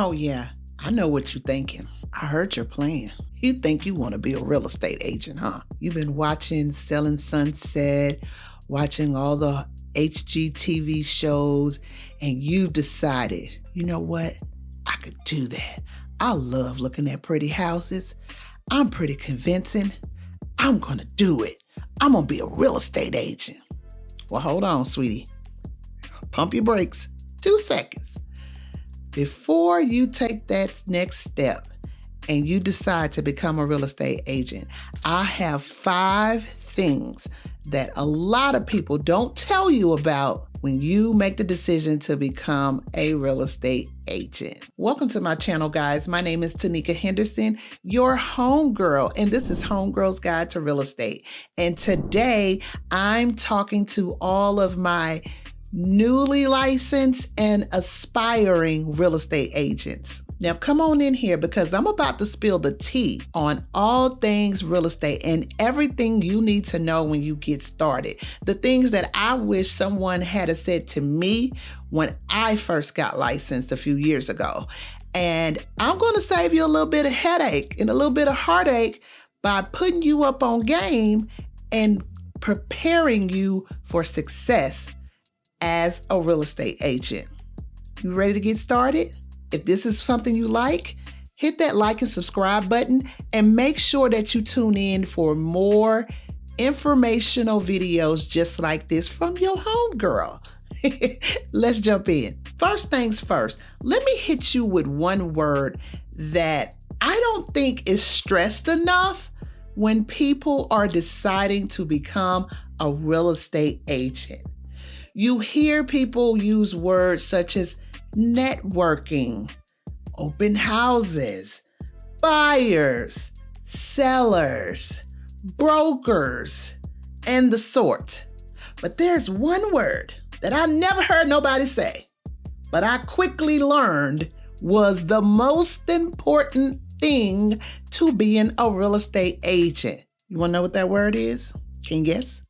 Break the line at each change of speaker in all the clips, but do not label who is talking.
Oh yeah, I know what you're thinking. I heard your plan. You think you want to be a real estate agent, huh? You've been watching Selling Sunset, watching all the HGTV shows, and you've decided, you know what? I could do that. I love looking at pretty houses. I'm pretty convincing. I'm gonna do it. I'm gonna be a real estate agent. Well, hold on, sweetie. Pump your brakes. 2 seconds. Before you take that next step and you decide to become a real estate agent, I have 5 things that a lot of people don't tell you about when you make the decision to become a real estate agent. Welcome to my channel, guys. My name is Taneeka Henderson, your homegirl, and this is Homegirl's Guide to Real Estate. And today I'm talking to all of my newly licensed and aspiring real estate agents. Now come on in here because I'm about to spill the tea on all things real estate and everything you need to know when you get started. The things that I wish someone had said to me when I first got licensed a few years ago. And I'm going to save you a little bit of headache and a little bit of heartache by putting you up on game and preparing you for success as a real estate agent. You ready to get started? If this is something you like, hit that like and subscribe button and make sure that you tune in for more informational videos just like this from your homegirl. Let's jump in. First things first, let me hit you with one word that I don't think is stressed enough when people are deciding to become a real estate agent. You hear people use words such as networking, open houses, buyers, sellers, brokers, and the sort. But there's one word that I never heard nobody say, but I quickly learned was the most important thing to being a real estate agent. You want to know what that word is? Can you guess?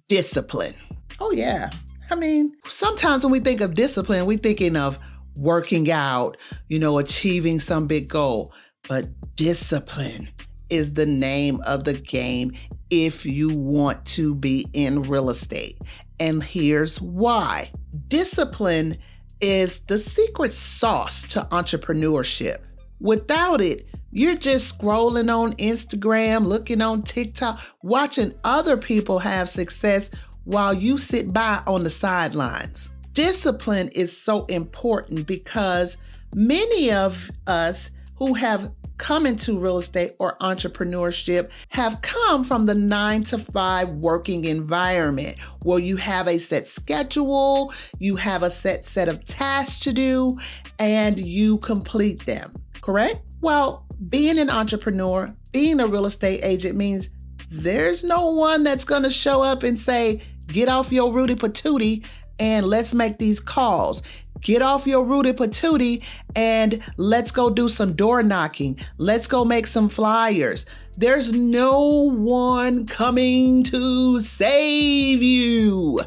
Discipline. Oh yeah. I mean, sometimes when we think of discipline, we're thinking of working out, achieving some big goal. But discipline is the name of the game if you want to be in real estate. And here's why. Discipline is the secret sauce to entrepreneurship. Without it, you're just scrolling on Instagram, looking on TikTok, watching other people have success while you sit by on the sidelines. Discipline is so important because many of us who have come into real estate or entrepreneurship have come from the 9-to-5 working environment where you have a set schedule, you have a set of tasks to do, and you complete them, correct? Well, being an entrepreneur, being a real estate agent means there's no one that's going to show up and say, get off your rooty patootie and let's make these calls. Get off your rooty patootie and let's go do some door knocking. Let's go make some flyers. There's no one coming to save you.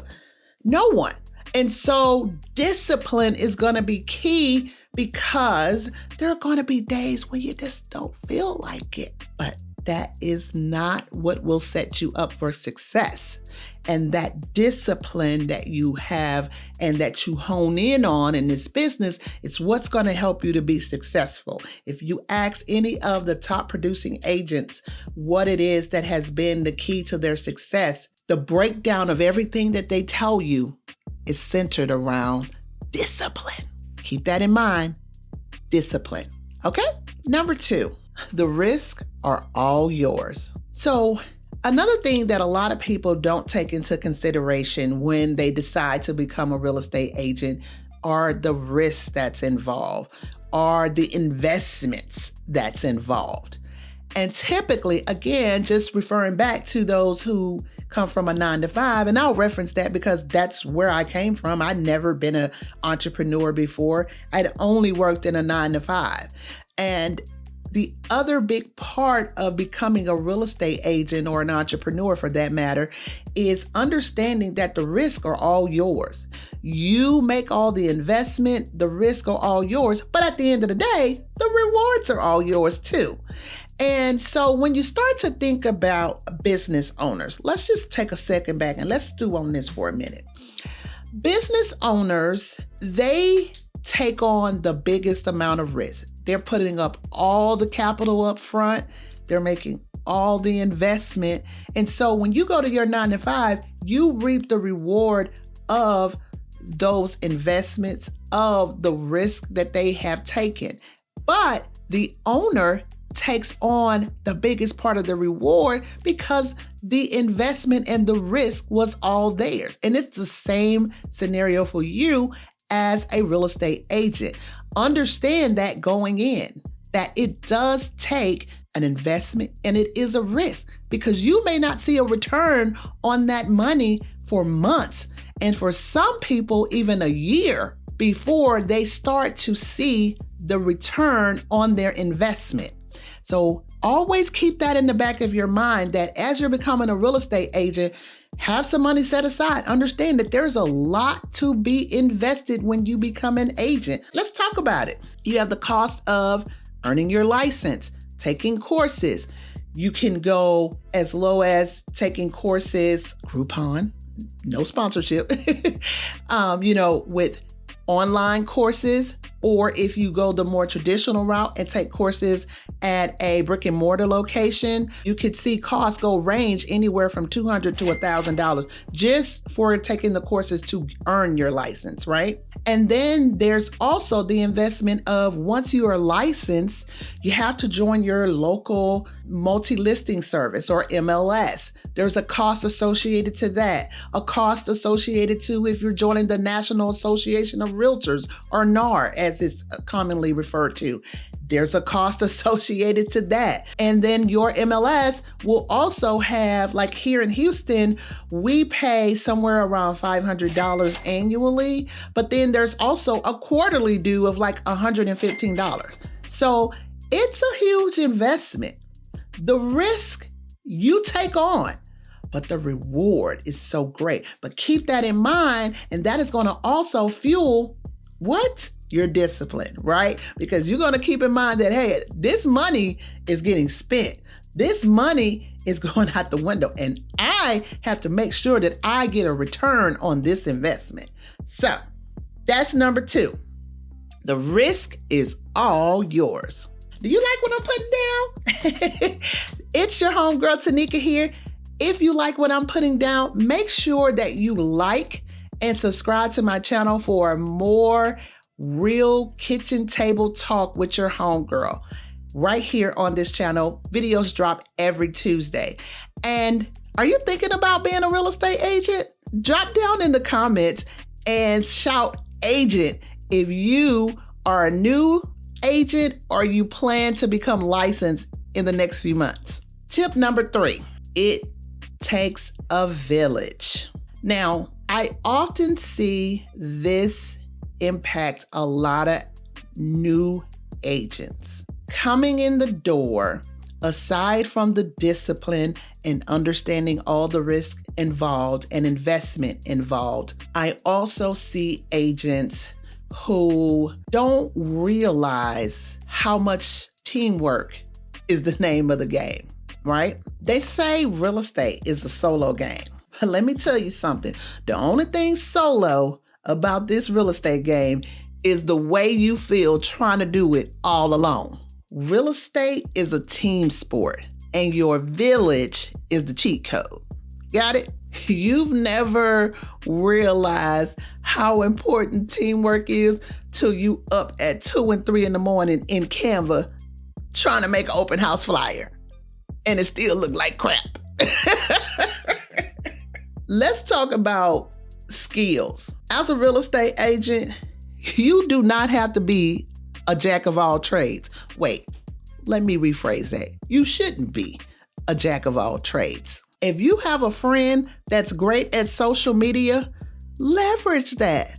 No one. And so discipline is going to be key because there are going to be days when you just don't feel like it. But that is not what will set you up for success. And that discipline that you have and that you hone in on in this business, it's what's going to help you to be successful. If you ask any of the top producing agents what it is that has been the key to their success, the breakdown of everything that they tell you is centered around discipline. Keep that in mind. Discipline. Okay? Number 2, the risks are all yours. So another thing that a lot of people don't take into consideration when they decide to become a real estate agent are the risks that's involved, are the investments that's involved. And typically, again, just referring back to those who come from a 9-to-5, and I'll reference that because that's where I came from. I'd never been an entrepreneur before. I'd only worked in a 9-to-5. And The other big part of becoming a real estate agent, or an entrepreneur for that matter, is understanding that the risks are all yours. You make all the investment, the risks are all yours, but at the end of the day, the rewards are all yours too. And so when you start to think about business owners, let's just take a second back and let's stew on this for a minute. Business owners, they take on the biggest amount of risk. They're putting up all the capital up front. They're making all the investment. And so when you go to your 9-to-5, you reap the reward of those investments, of the risk that they have taken. But the owner takes on the biggest part of the reward because the investment and the risk was all theirs. And it's the same scenario for you as a real estate agent. Understand that going in, that it does take an investment and it is a risk, because you may not see a return on that money for months, and for some people even a year before they start to see the return on their investment. So always keep that in the back of your mind, that as you're becoming a real estate agent, have some money set aside. Understand that there's a lot to be invested when you become an agent. Let's talk about it. You have the cost of earning your license, taking courses. You can go as low as taking courses, Groupon, no sponsorship, with online courses, or if you go the more traditional route and take courses at a brick and mortar location, you could see costs range anywhere from $200 to $1,000 just for taking the courses to earn your license, right? And then there's also the investment of, once you are licensed, you have to join your local multi-listing service, or MLS. There's a cost associated to that, a cost associated to if you're joining the National Association of Realtors, or NAR as it's commonly referred to. There's a cost associated to that. And then your MLS will also have, like here in Houston, we pay somewhere around $500 annually, but then there's also a quarterly due of like $115. So it's a huge investment. The risk you take on, but the reward is so great. But keep that in mind, and that is going to also fuel what? Your discipline, right? Because you're going to keep in mind that, hey, this money is getting spent. This money is going out the window, and I have to make sure that I get a return on this investment. So that's number 2. The risk is all yours. Do you like what I'm putting down? It's your homegirl, Taneeka here. If you like what I'm putting down, make sure that you like and subscribe to my channel for more real kitchen table talk with your homegirl. Right here on this channel, videos drop every Tuesday. And are you thinking about being a real estate agent? Drop down in the comments and shout agent if you are a new agent or you plan to become licensed in the next few months. Tip number 3, it takes a village. Now, I often see this impact a lot of new agents coming in the door. Aside from the discipline and understanding all the risk involved and investment involved, I also see agents who don't realize how much teamwork is the name of the game, right? They say real estate is a solo game. But let me tell you something. The only thing solo about this real estate game is the way you feel trying to do it all alone. Real estate is a team sport, and your village is the cheat code. Got it? You've never realized how important teamwork is till you up at 2 and 3 in the morning in Canva trying to make an open house flyer, and it still look like crap. Let's talk about skills. As a real estate agent, you do not have to be a jack of all trades. Wait, let me rephrase that. You shouldn't be a jack of all trades. If you have a friend that's great at social media, leverage that.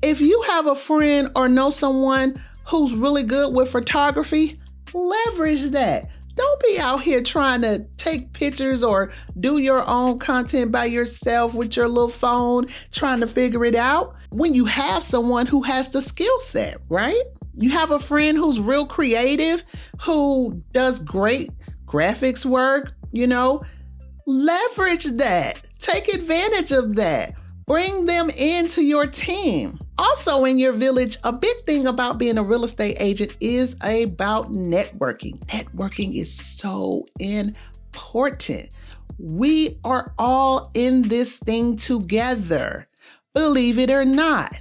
If you have a friend or know someone who's really good with photography, Leverage that. Don't be out here trying to take pictures or do your own content by yourself with your little phone, trying to figure it out when you have someone who has the skill set, right? You have a friend who's real creative, who does great graphics work, leverage that. Take advantage of that. Bring them into your team. Also in your village, a big thing about being a real estate agent is about networking. Networking is so important. We are all in this thing together, believe it or not.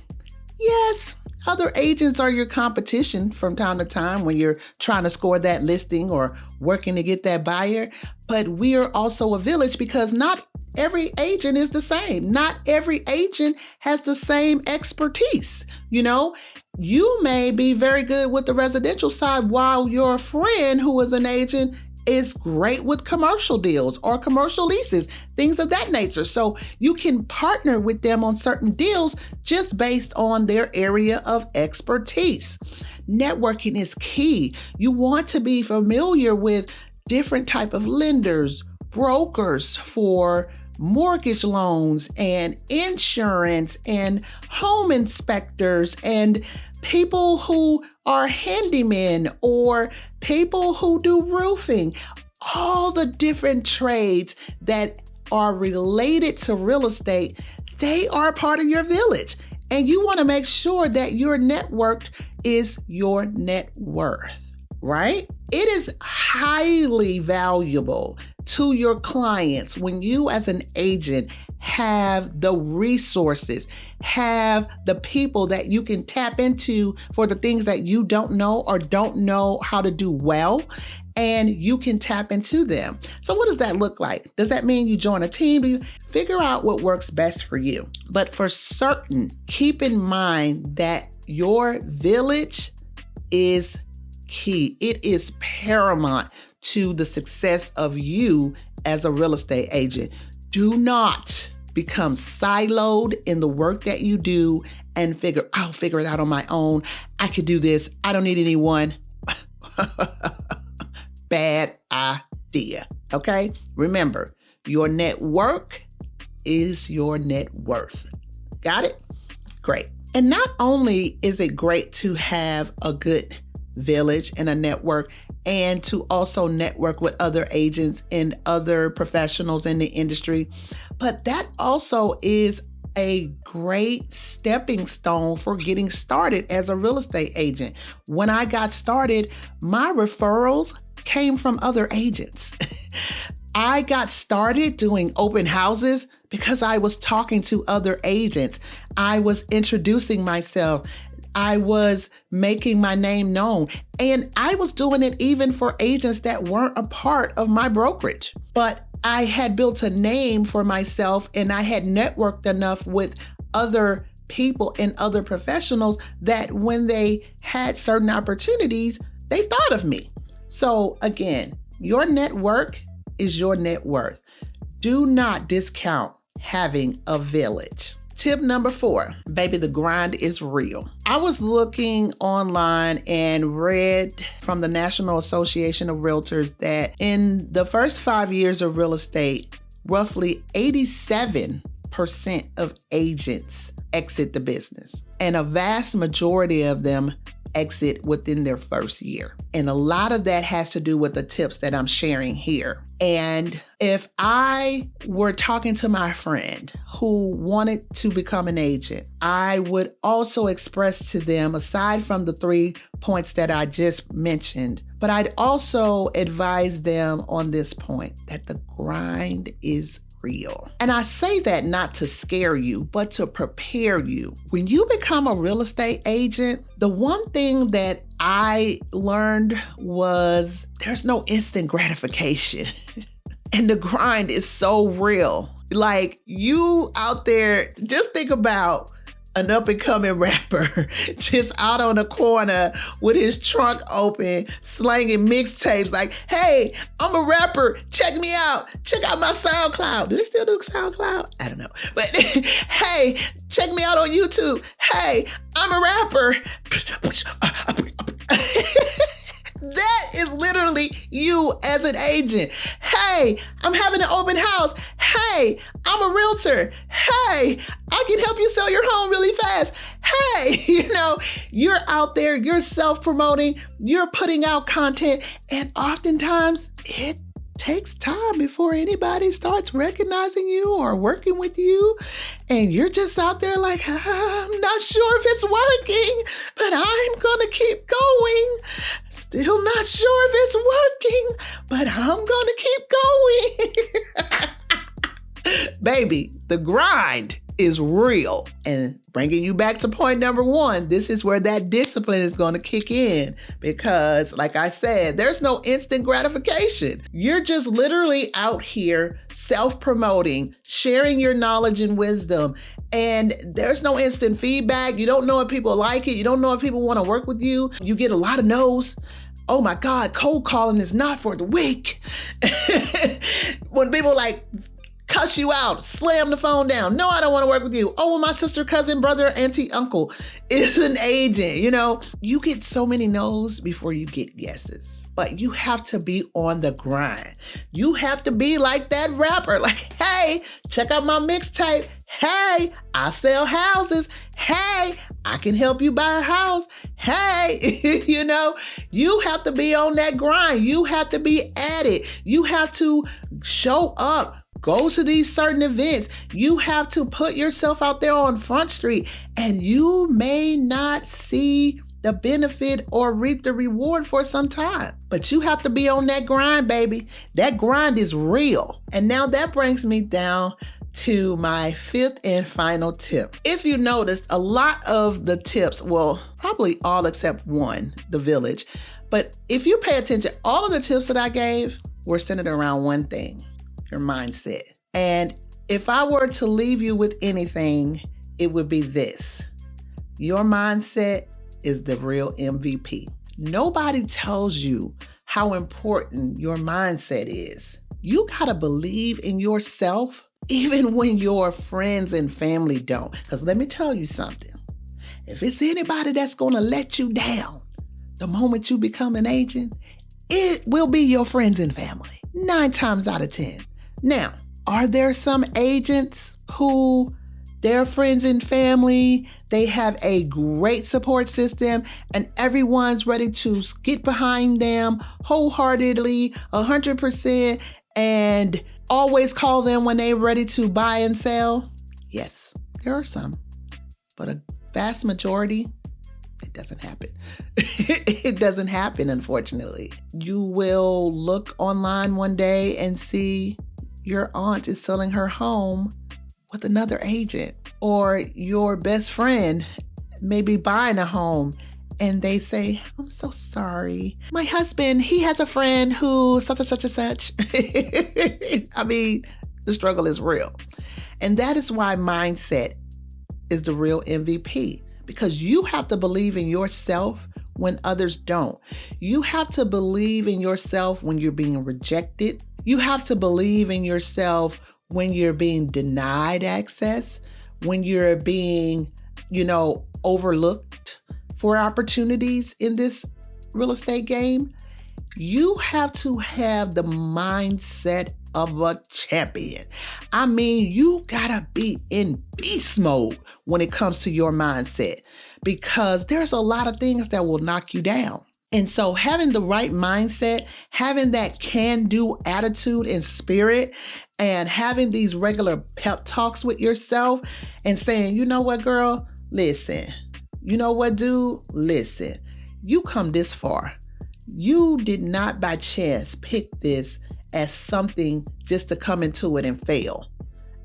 Yes, other agents are your competition from time to time when you're trying to score that listing or working to get that buyer, but we are also a village because not every agent is the same. Not every agent has the same expertise. You may be very good with the residential side while your friend who is an agent is great with commercial deals or commercial leases, things of that nature. So you can partner with them on certain deals just based on their area of expertise. Networking is key. You want to be familiar with different type of lenders, brokers for mortgage loans and insurance and home inspectors and people who are handymen or people who do roofing, all the different trades that are related to real estate, they are part of your village. And you want to make sure that your network is your net worth, right? It is highly valuable to your clients when you as an agent have the resources, have the people that you can tap into for the things that you don't know or don't know how to do well, and you can tap into them. So what does that look like? Does that mean you join a team? Do you figure out what works best for you? But for certain, keep in mind that your village is key. It is paramount to the success of you as a real estate agent. Do not become siloed in the work that you do and I'll figure it out on my own. I could do this. I don't need anyone. Bad idea. Okay? Remember, your network is your net worth. Got it? Great. And not only is it great to have a good village and a network, and to also network with other agents and other professionals in the industry, but that also is a great stepping stone for getting started as a real estate agent. When I got started, my referrals came from other agents. I got started doing open houses because I was talking to other agents. I was introducing myself. I was making my name known, and I was doing it even for agents that weren't a part of my brokerage. But I had built a name for myself, and I had networked enough with other people and other professionals that when they had certain opportunities, they thought of me. So again, your network is your net worth. Do not discount having a village. Tip number 4, baby, the grind is real. I was looking online and read from the National Association of Realtors that in the first 5 years of real estate, roughly 87% of agents exit the business, and a vast majority of them exit within their first year. And a lot of that has to do with the tips that I'm sharing here. And if I were talking to my friend who wanted to become an agent, I would also express to them, aside from the 3 points that I just mentioned, but I'd also advise them on this point, that the grind is real. And I say that not to scare you, but to prepare you. When you become a real estate agent, the one thing that I learned was there's no instant gratification. And the grind is so real. Like, you out there, just think about an up and coming rapper just out on the corner with his trunk open, slanging mixtapes like, hey, I'm a rapper. Check me out. Check out my SoundCloud. Do they still do SoundCloud? I don't know. But hey, check me out on YouTube. Hey, I'm a rapper. That is literally you as an agent. Hey, I'm having an open house. Hey, I'm a realtor. Hey, I can help you sell your home really fast. Hey, you're out there, you're self-promoting, you're putting out content, and oftentimes it takes time before anybody starts recognizing you or working with you. And you're just out there like, I'm not sure if it's working, but I'm going to keep going. Still not sure if it's working, but I'm going to keep going. Baby, the grind is real. And bringing you back to point number one, this is where that discipline is going to kick in, because like I said, there's no instant gratification. You're just literally out here self-promoting, sharing your knowledge and wisdom, and there's no instant feedback. You don't know if people like it. You don't know if people want to work with you. You get a lot of no's. Oh my God, cold calling is not for the weak. When people cuss you out, slam the phone down. No, I don't want to work with you. Oh, well, my sister, cousin, brother, auntie, uncle is an agent. You get so many no's before you get yeses. But you have to be on the grind. You have to be like that rapper. Like, hey, check out my mixtape. Hey, I sell houses. Hey, I can help you buy a house. Hey, you have to be on that grind. You have to be at it. You have to show up. Go to these certain events. You have to put yourself out there on Front Street, and you may not see the benefit or reap the reward for some time. But you have to be on that grind, baby. That grind is real. And now that brings me down to my fifth and final tip. If you noticed, a lot of the tips, well, probably all except one, the village. But if you pay attention, all of the tips that I gave were centered around one thing: your mindset. And if I were to leave you with anything, it would be this: your mindset is the real MVP. Nobody tells you how important your mindset is. You gotta believe in yourself, even when your friends and family don't. Because let me tell you something. If it's anybody that's gonna let you down the moment you become an agent, it will be your friends and family, 9 times out of 10. Now, are there some agents who their friends and family, they have a great support system and everyone's ready to get behind them wholeheartedly, 100%, and always call them when they're ready to buy and sell? Yes, there are some, but a vast majority, it doesn't happen. It doesn't happen, unfortunately. You will look online one day and see your aunt is selling her home with another agent, or your best friend may be buying a home and they say, I'm so sorry. My husband, he has a friend who such and such and such. I mean, the struggle is real. And that is why mindset is the real MVP, because you have to believe in yourself when others don't. You have to believe in yourself when you're being rejected. You have to believe in yourself when you're being denied access, when you're being, overlooked for opportunities in this real estate game. You have to have the mindset of a champion. I mean, you gotta be in beast mode when it comes to your mindset, because there's a lot of things that will knock you down. And so having the right mindset, having that can-do attitude and spirit, and having these regular pep talks with yourself and saying, you know what, girl, listen. You know what, dude, listen. You come this far. You did not by chance pick this as something just to come into it and fail.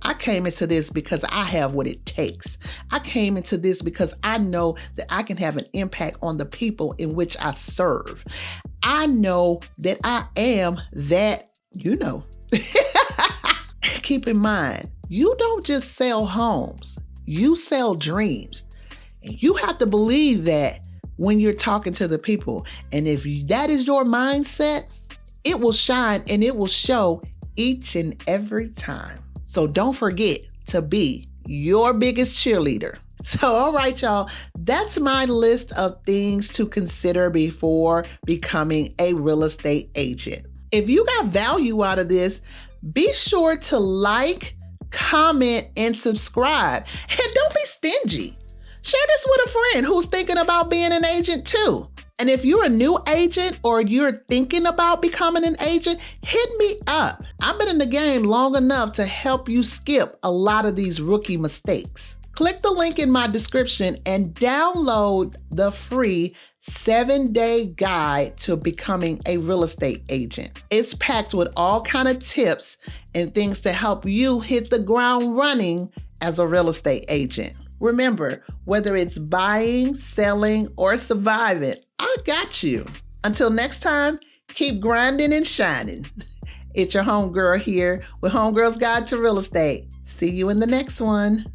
I came into this because I have what it takes. I came into this because I know that I can have an impact on the people in which I serve. I know that I am that, Keep in mind, you don't just sell homes, you sell dreams. And you have to believe that when you're talking to the people. And if that is your mindset, it will shine and it will show each and every time. So don't forget to be your biggest cheerleader. So, all right, y'all, that's my list of things to consider before becoming a real estate agent. If you got value out of this, be sure to like, comment, and subscribe. And don't be stingy. Share this with a friend who's thinking about being an agent too. And if you're a new agent or you're thinking about becoming an agent, hit me up. I've been in the game long enough to help you skip a lot of these rookie mistakes. Click the link in my description and download the free 7-day guide to becoming a real estate agent. It's packed with all kind of tips and things to help you hit the ground running as a real estate agent. Remember, whether it's buying, selling, or surviving, I got you. Until next time, keep grinding and shining. It's your homegirl here with Homegirl's Guide to Real Estate. See you in the next one.